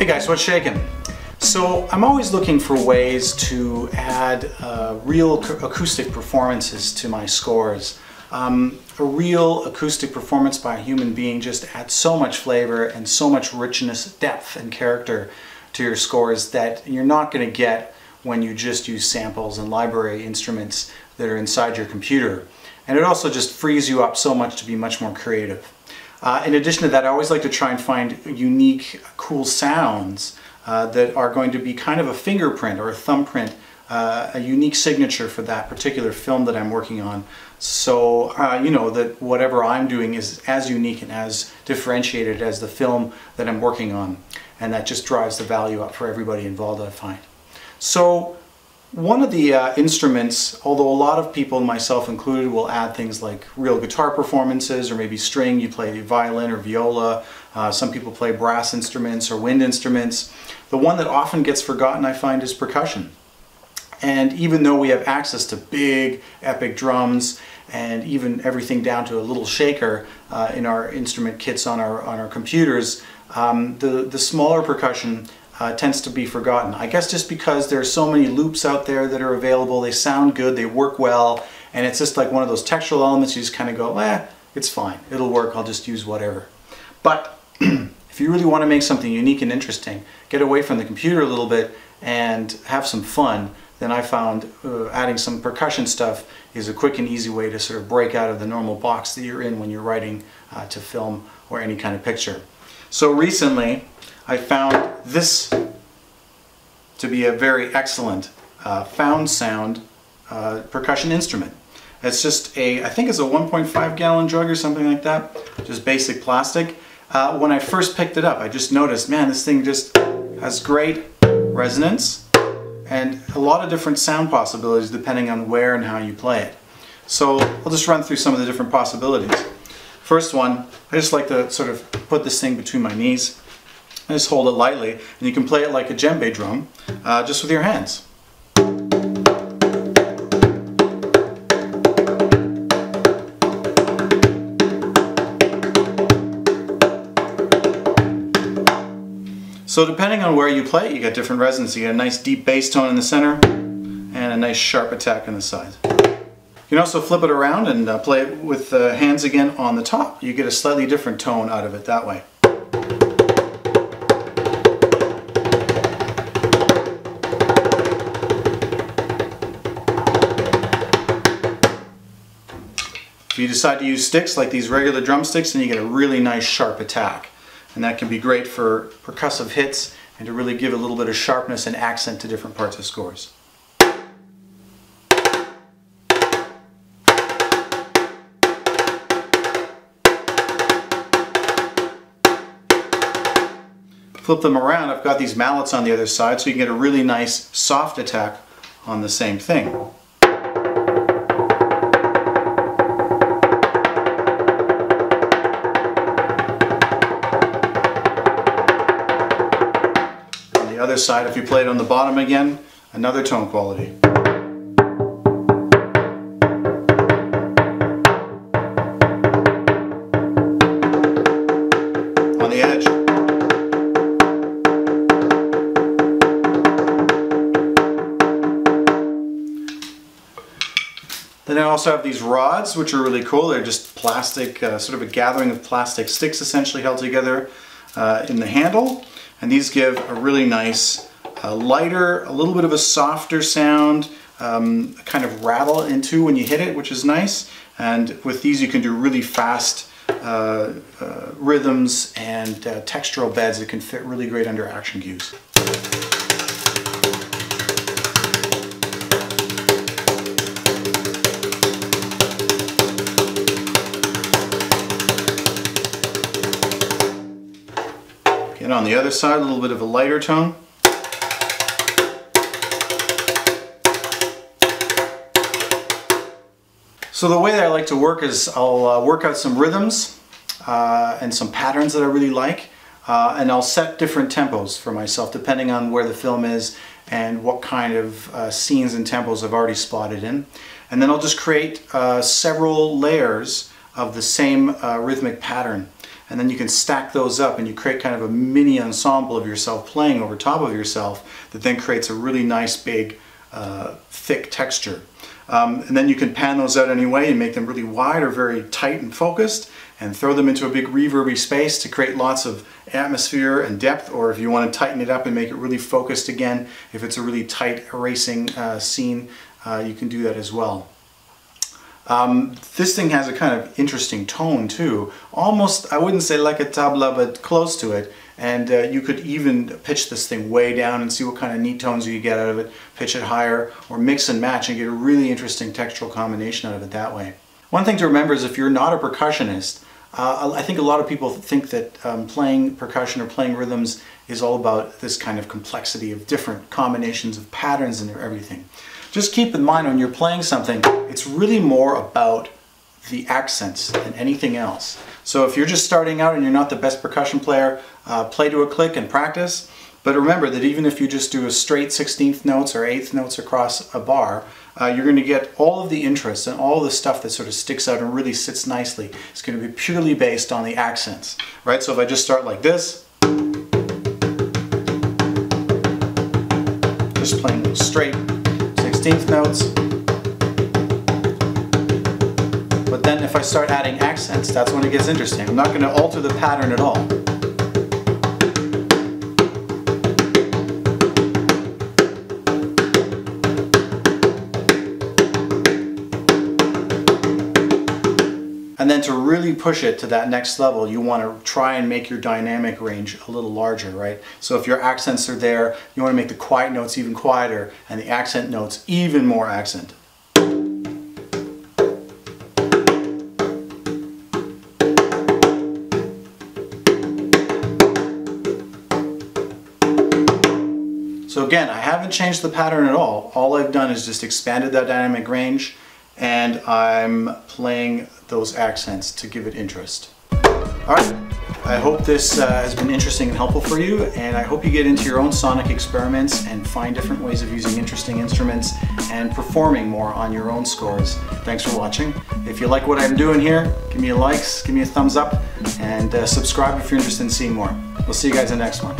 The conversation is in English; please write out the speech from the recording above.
guys, what's shaking? So I'm always looking for ways to add real acoustic performances to my scores. A real acoustic performance by a human being just adds so much flavor and so much richness, depth, and character to your scores that you're not going to get when you just use samples and library instruments that are inside your computer. And it also just frees you up so much to be much more creative. In addition to that, I always like to try and find unique, cool sounds that are going to be kind of a fingerprint or a thumbprint, a unique signature for that particular film that I'm working on. So you know that whatever I'm doing is as unique and as differentiated as the film that I'm working on, and that just drives the value up for everybody involved, I find. So one of the instruments, although a lot of people, myself included, will add things like real guitar performances or maybe string, you play violin or viola, some people play brass instruments or wind instruments. The one that often gets forgotten, I find, is percussion. And even though we have access to big, epic drums and even everything down to a little shaker in our instrument kits on our computers, the smaller percussion tends to be forgotten. I guess just because there are so many loops out there that are available, they sound good, they work well, and it's just like one of those textural elements you just kind of go, it's fine, it'll work, I'll just use whatever. But if you really want to make something unique and interesting, get away from the computer a little bit and have some fun, then I found adding some percussion stuff is a quick and easy way to sort of break out of the normal box that you're in when you're writing to film or any kind of picture. So recently I found this to be a very excellent found sound percussion instrument. It's just I think it's a 1.5 gallon jug or something like that, just basic plastic. When I first picked it up, I just noticed, man, this thing just has great resonance and a lot of different sound possibilities depending on where and how you play it. So I'll just run through some of the different possibilities. First one, I just like to sort of put this thing between my knees. I just hold it lightly, and you can play it like a djembe drum, just with your hands. So depending on where you play it, you get different resonance. You get a nice deep bass tone in the center, and a nice sharp attack on the sides. You can also flip it around and play it with hands again on the top. You get a slightly different tone out of it that way. If you decide to use sticks like these regular drumsticks, then you get a really nice sharp attack. And that can be great for percussive hits and to really give a little bit of sharpness and accent to different parts of scores. Flip them around, I've got these mallets on the other side so you can get a really nice soft attack on the same thing. On the other side, if you play it on the bottom again, another tone quality. On the edge. Then I also have these rods, which are really cool. They're just plastic, sort of a gathering of plastic sticks essentially held together in the handle. And these give a really nice, lighter, a little bit of a softer sound, kind of rattle into when you hit it, which is nice. And with these you can do really fast rhythms and textural beds that can fit really great under action cues. And on the other side, a little bit of a lighter tone. So the way that I like to work is I'll work out some rhythms and some patterns that I really like, and I'll set different tempos for myself depending on where the film is and what kind of scenes and tempos I've already spotted in. And then I'll just create several layers of the same rhythmic pattern. and then you can stack those up and you create kind of a mini ensemble of yourself playing over top of yourself that then creates a really nice big thick texture. And then you can pan those out anyway and make them really wide or very tight and focused, and throw them into a big reverby space to create lots of atmosphere and depth, or if you want to tighten it up and make it really focused again, if it's a really tight erasing scene, you can do that as well. This thing has a kind of interesting tone too, almost, I wouldn't say like a tabla, but close to it, and you could even pitch this thing way down and see what kind of neat tones you get out of it, pitch it higher, or mix and match and get a really interesting textural combination out of it that way. One thing to remember is if you're not a percussionist, I think a lot of people think that playing percussion or playing rhythms is all about this kind of complexity of different combinations of patterns and everything. Just keep in mind when you're playing something, it's really more about the accents than anything else. So if you're just starting out and you're not the best percussion player, play to a click and practice. But remember that even if you just do a straight 16th notes or 8th notes across a bar, you're going to get all of the interest and all of the stuff that sort of sticks out and really sits nicely. It's going to be purely based on the accents, right? So if I just start like this, just playing straight 16th notes. But then if I start adding accents, that's when it gets interesting. I'm not going to alter the pattern at all. And then to really push it to that next level, you want to try and make your dynamic range a little larger, right? So if your accents are there, you want to make the quiet notes even quieter and the accent notes even more accent. So again, I haven't changed the pattern at all. All I've done is just expanded that dynamic range, and I'm playing those accents to give it interest. Alright, I hope this has been interesting and helpful for you, and I hope you get into your own sonic experiments and find different ways of using interesting instruments and performing more on your own scores. Thanks for watching. If you like what I'm doing here, give me a like, give me a thumbs up, and subscribe if you're interested in seeing more. We'll see you guys in the next one.